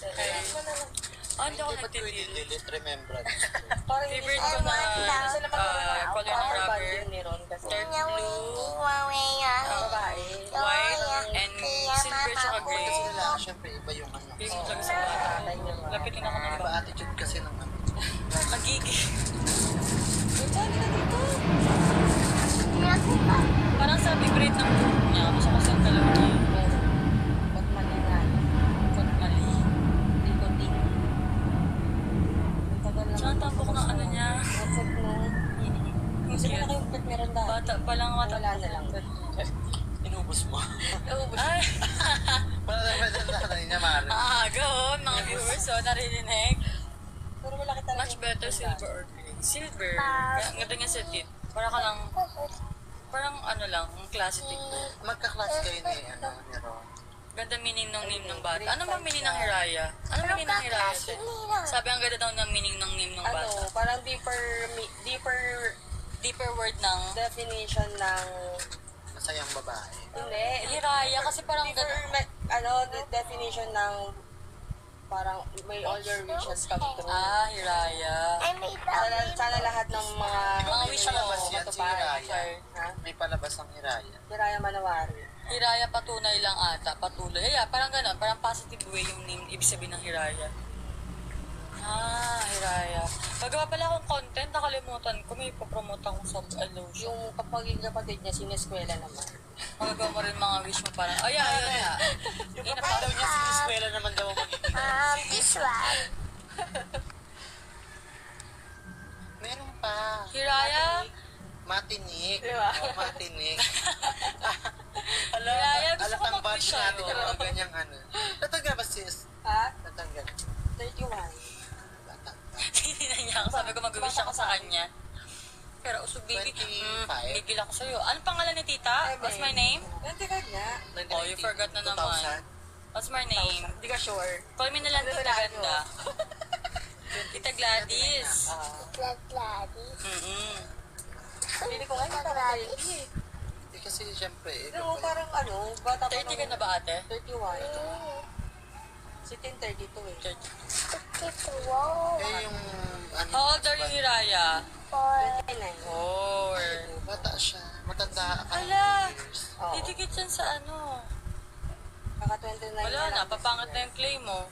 kay... Hindi ako nagtitil. Delete remembrance. Favorite ko na color ng rubber. Dark blue, white, and silver tsaka gray. Kasi nila, syempre iba yung ano. Bigay mo talaga sa bata. Lapitin ako ng Iba attitude kasi ng ano. Nagiging. Parang sa vibrate ng group niya. Gusto ko sa talaga niya. Ba't mali? Tsaka tapok ng ano niya. Bata pa lang matapok. Inubos mo. Ay! Para naman na niya, Mari. Go! Mga viewers, narinig. Much better silver or gray. Silver. Ganda nga sa tit. Parang ano lang, ang classic ito. Magkaklase kayo ni Ron. Ganda meaning ng name ng bata. Ano bang meaning ng Hiraya? Ano meaning ng Hiraya? Sabi ang ganda daw ng meaning ng name ng bata. Parang Deeper word ng definition ng Masayang babae. hindi. Hiraya kasi parang Definition ng parang may all your wishes come true. Hiraya. Sana lahat ng mga wish mo, Palabas yan si matupad. Hiraya. Ha? May palabas ang Hiraya. Hiraya Manawari. Hiraya patunay lang ata, patuloy. Parang gano'n, parang positive way yung name, ibig sabihin ng Hiraya. Hiraya. Pagawa pala akong content, nakalimutan ko, may ipapromote akong sa lotion. Yung kapaging kapatid niya, sineskwela naman. Magagawa mo rin mga wish mo parang, ayun. Yung kapag daw niya sa eskwela naman daw magiging. This one. Meron pa. Hiraya? Matinik. Diba? Matinik. Hiraya, gusto ko Alatang mag-wish batch natin sa'yo. yung mga ganyang ano. Tatanggal ba sis? Ha? Tatanggal. 31. Bata. Hindi niya ako, sabi ko mag-wish ako sa kanya. Pero usog baby, 25. bigil ako sa'yo. Anong pangalan ni tita? What's my name? 25 nga. Oh, you forgot na naman. What's my name? Hindi ka sure. Call me na lang Tita Ganda. Tita Gladys. Gladys. Hindi ko ngayon parang 30 eh. Kasi siyempre, No, parang bata pa 30 ka na ba ate? 31. Si Tin 32 eh. 30. Wow. yung ano. How old are you, Hiraya? 29. 4. Bata siya. Matanda ka. Ala! Years. Oo. Didikit yan sa ano. Kaka 29 Wala na, papangat na yung claim mo.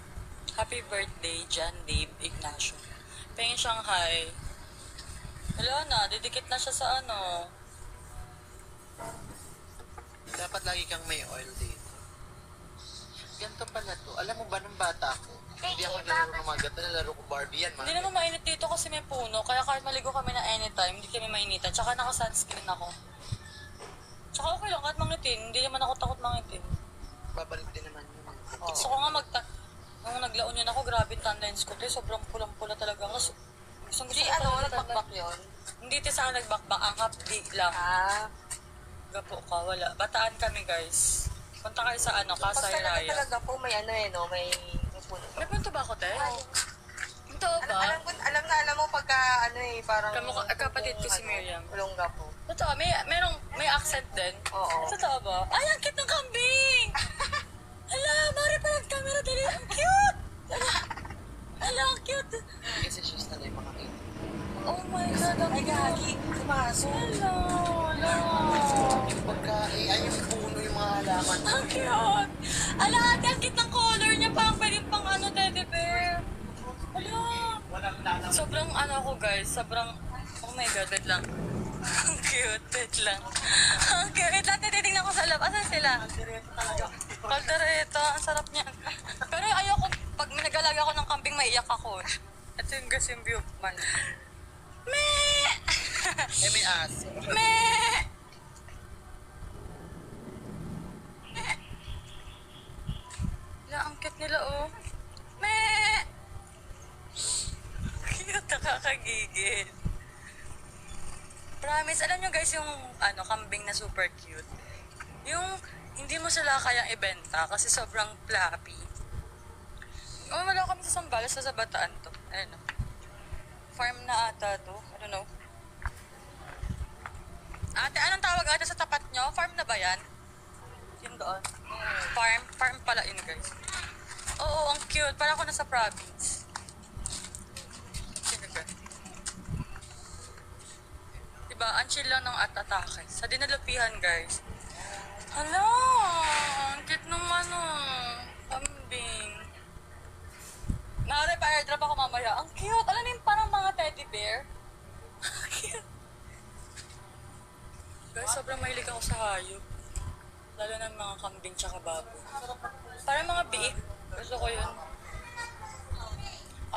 Happy birthday, John Dave Ignacio. Peng Shanghai. Wala na, didikit na siya sa ano. Dapat lagi kang may oil dito. Ganito pala to. Alam mo ba nung bata ako? Hindi ako nalaro ng mga gato. Nalaro ko Barbie yan. Hindi naman mainit dito kasi may puno. Kaya kahit maligo kami na anytime, hindi kami mainitan. Tsaka naka-sunscreen ako. Tsaka okay lang, kahit mangitin. Hindi naman ako takot mangitin. Babalik din naman yung mga gato. Gusto ko nga nung naglaon yun ako, grabe yung tan lines ko. Sobrang pulang-pula talaga. Gusto Di nagbackback yun? Hindi tayo sa akin nagbakbak. Ang hapdi lang. Gapo ka, wala. Bataan kami, guys. Punta kayo sa Kasay Raya. Talaga po may may puno. May punto ba ako, te? Totoo ba? Alam mo pagka parang Kapatid ko si Miriam. Ulongga po. Totoo, may accent din. Oo. Totoo ba? Ay, ang cute ng kambing! Ala, mari pa yung camera dali. Ang cute! Ala, ang cute! Kasi siya na yung mga kito. Oh my God, ang Ay, cute! gagi. Sumaso. Ala. Yung pagka, ay yung puno yung mga halaman. Ang cute! Ala, ate, ang cute ng color niya. Parang pwede pang teddy bear. Ala. Sobrang ako, guys. Sobrang, oh my God, wait lang. Ang cute, wait lang. Ang cute. Wait lang, titignan ko sa lab. Asan sila? Kaldereta, ang sarap niya. Pero ayoko, pag nag-alaga ako ng kambing, maiyak ako. Ito yung gasim view man. Meh! May aso. Meh! Ang cute nila, oh. Meh! Cute, nakakagigil. Promise, alam nyo guys, yung kambing na super cute. Yung hindi mo sila kayang ibenta kasi sobrang fluffy. Wala kami sa Sambales, sa Bataan to. Ayun, oh. Farm na ata to. I don't know. Ate, anong tawag ate sa tapat nyo? Farm na ba yan? Yung doon. Farm pala yun guys. Oo, ang cute. cute. Parang ako nasa province. Sino ba? Diba, ang chill lang ng atake. Sa dinalupihan, guys. Hala! Ang cute nung kambing. Nare pa airdrop ako mamaya. Ang cute! Alam niyo yung parang mga teddy bear? Cute. Guys, sobrang mahilig ako sa hayop. Lalo na mga kambing tsaka baboy. Parang mga biik. Gusto ko yun.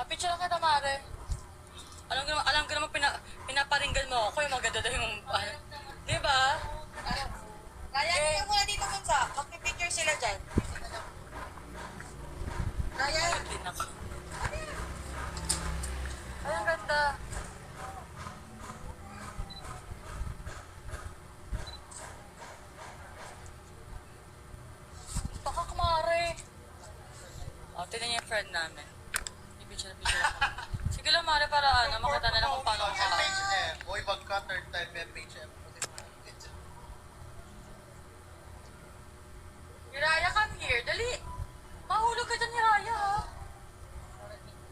Picture lang kita, Mare. Alam ko naman pinaparinggan mo ako. Yung maganda daw yung... Di ba? Raya, dito muna dito sa. Magpipicture sila dyan. Raya. Hindi na ka. Ay, ang ganda. Baka kumare. Tignan niya yung friend namin. I-picture ako. Sige lang, Mare, para makita na lang kung paano ako. MHM. Boy, mag-cutter type MHM. Hiraya, come here. Dali. Mahulog ka dyan, Hiraya, ha?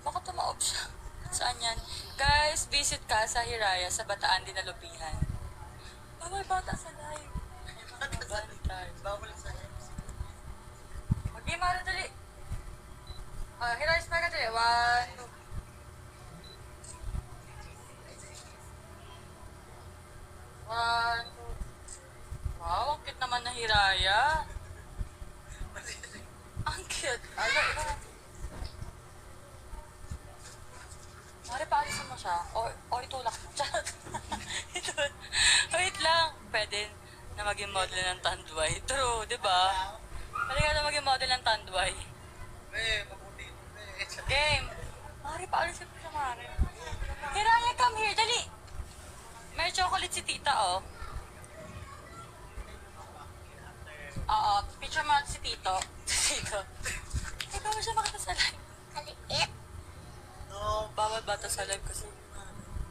Baka tumaob siya. Saan yan? Guys, visit ka sa Hiraya sa Bataan Dinalupihan. Bawal bata sa live. Bantay. Bawal sa MC. Okay, Mara, dali. Hiraya, smile ka dali. 1, 2. Wow, ang cute naman na Hiraya. Ang cute. Mari, paalisin mo siya. O itulak mo. Charot. Wait lang. Pwede na maging model ng Tanduay. True, di ba? Pwede ka na maging model ng Tanduay. Mabuti. Game. Mari, paalisin mo siya, Mari. Hiraya, come here. Dali. May chocolate si tita, oh. Oo, picture mo si Tito. Si Tito. Ikaw mo siya makita sa live. Maliit. No, bawal bata sa live kasi.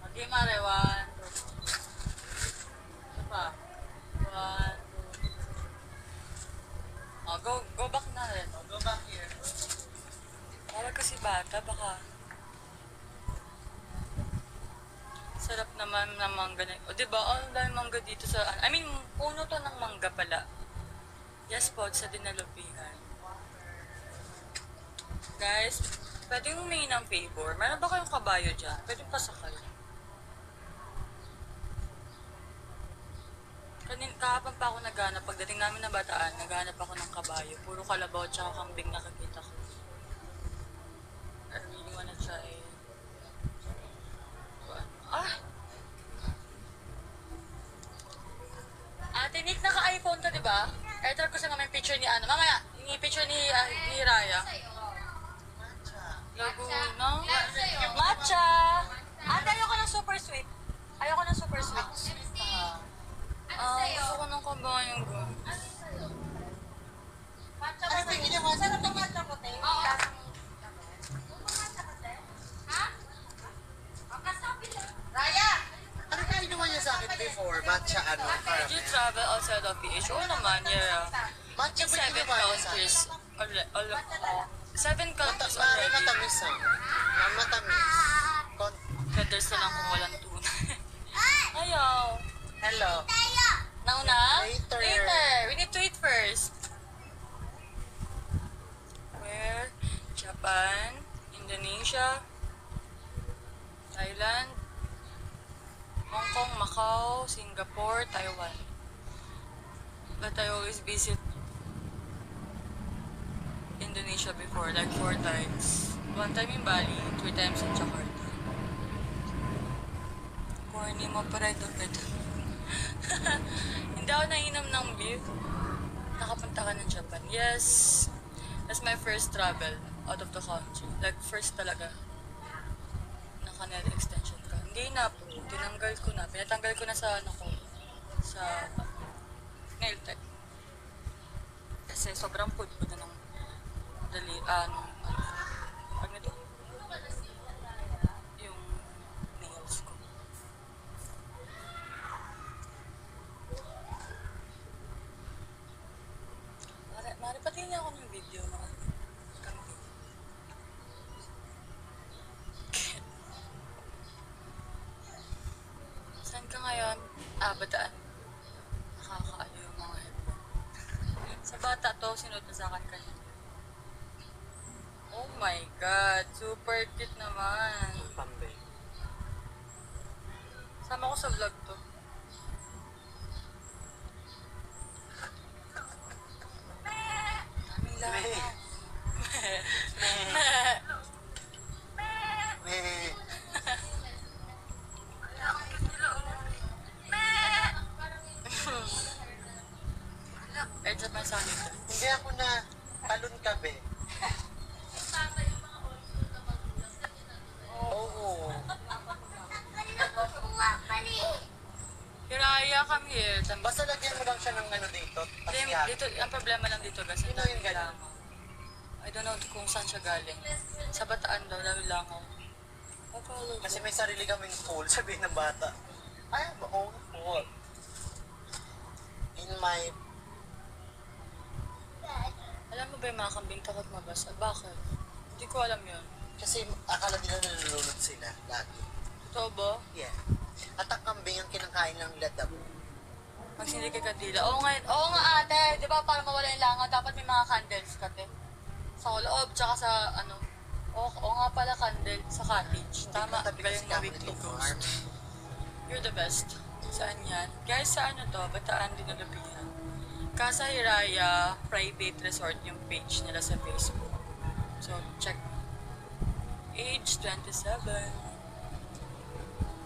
Okay, Mare, 1, 2. Ito pa. 1, 2. Go back na rin. Go back here. Bawal kasi bata, baka. Sarap naman ng mangga na. O, diba? Ang dami mangga dito sa... I mean, puno to ng mangga pala. Yes po, sa Dinalupihan. Guys, pwede yung humingi ng favor. Meron ba kayong kabayo dyan? Pwede yung pasakay. Kahapon pa ako naghanap. Pagdating namin ng Bataan, naghanap ako ng kabayo. Puro kalabaw at saka kambing nakakita ko. I really wanna try. Ate Nick, naka-iPhone ka, diba? Ito ko sa may picture ni Mamaya, yung picture ni Raya. Laguna. Matcha! Ate, ayoko ng super sweet. Ayoko ng super sweet. Gusto ko ng kabayo ko. Matcha ba sa'yo? Saan ang matcha ko, te? Raya! Ano ka inuman niya sa akin before? Matcha ano? Did you travel outside of PH? Oo naman, yeah. Matcha In ba 7 inuman niya sa akin? countries. 7 countries Mare, already. matamis ah. Matamis. Feathers na lang kung walang tuna. Ayaw. Hello. Nauna? Later. We need to eat first. Where? Japan, Indonesia, Thailand, Hong Kong, Macau, Singapore, Taiwan. But I always visit Indonesia before, like 4 times. 1 time in Bali, 3 times in Jakarta. Corny mo pa rin doon. Hindi ako nainom ng beer. Nakapunta ka ng Japan. Yes. That's my first travel out of the country. Like, first talaga. Naka-nail extension ka. Hindi na po. Tinanggal ko na. Pinatanggal ko na sa sa nail tech. Kasi sobrang pudpud na ng pag nito. Yung nails ko. Mari patingin ako ng video mga kambing. Bataan. Nakakaano yung mga headphone. Sa bata to, sinunod na sa akin kanina. Oh my God, super cute naman. Pambay. Sama ko sa vlog to. Daming lahat. Medyo masakit. Hindi ako na talon ka, be. Oo. Hiraya kami eh. Basta lagyan mo lang siya ng ano dito. Hindi, dito, ang problema lang dito guys, ang Sino yung daming ganun? langaw. I don't know kung saan siya galing. Sa Bataan daw, daming langaw. Kasi may sarili kaming pool, sabihin ng bata. I have my own pool. In my... Alam mo ba yung mga kambing takot mabasa? Bakit? Hindi ko alam yun. Kasi akala nila nalulunod sila lagi. Totoo ba? Yeah. At ang kambing ang kinakain ng ladab. Pag hindi kay Kandila. Oo nga ate, di ba para mawala yung langaw, dapat may mga candles ka te. Sa loob, tsaka sa ano. Oo nga pala candle sa cottage. Tama, Tabi kasi galing na kami weekly nito, goes. farm. You're the best. Saan yan? Guys, sa ano to? Bataan din nagabihan. Casa Hiraya Private Resort yung page nila sa Facebook. So, check. Age 27.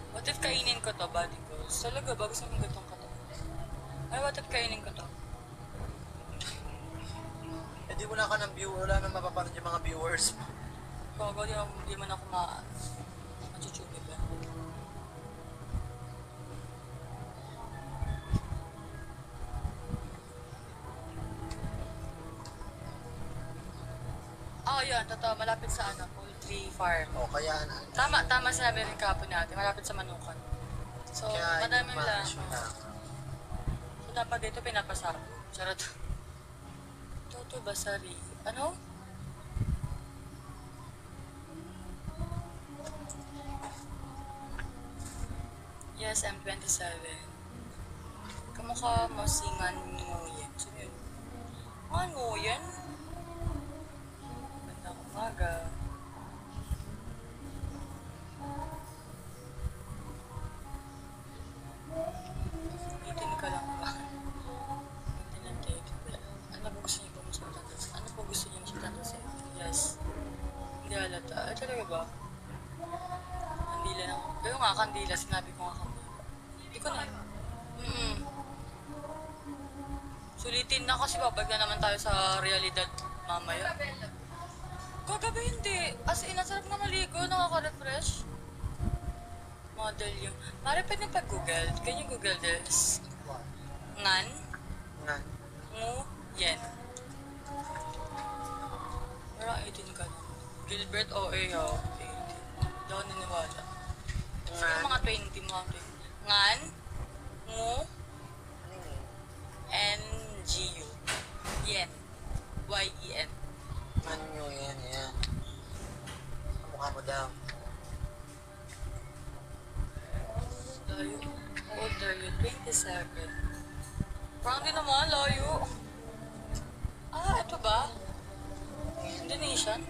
What if kainin ko to, body goals? Talaga ba? Gusto mong gatong ka to? Ay, what if kainin ko to? Eh di wala ka ng viewer, wala nang mapapanood yung mga viewers. Bago, di man ako machuchugi ba? Oh, yun. Totoo. Malapit sa ano, poultry farm. O kaya na. Tama sinabi rin kapon natin. Malapit sa Manukan. So, Kaya madaming yung lang. siya. So, dapat dito pinapasarap. Charot. Toto Basari. Ano? Yes, I'm 27. Kamukha mo si Ngan Nguyen. Sino yun? Ngan Nguyen? Magandang umaga. Itin ka lang ba? Ano po gusto niyo po masutan? Ano po gusto niyo masutan sa Yes. Hindi halata. Ay, talaga ba? Kandila na. Pero nga, kandila. Sinabi ko nga kandila. Hindi ko na. Sulitin na kasi babalik na naman tayo sa realidad mamaya. Kagabi hindi. As in, ang sarap na maligo. Nakaka-refresh. Model yung... Mari pwede pag-google. Can you google this? Ngan? Nga. Nguyen. Parang 18 ka na. Gilbert O.A. oh. 18. Hindi ako naniwala. Siguro mga 20 mga 20. Ngan? Ngu? N-G-U. Yen. Y-E-N. Ano nyo yan, yan. Kamukha mo daw. Layo. How old are you? 27. Parang di naman, layo. Ah, ito ba? Indonesian?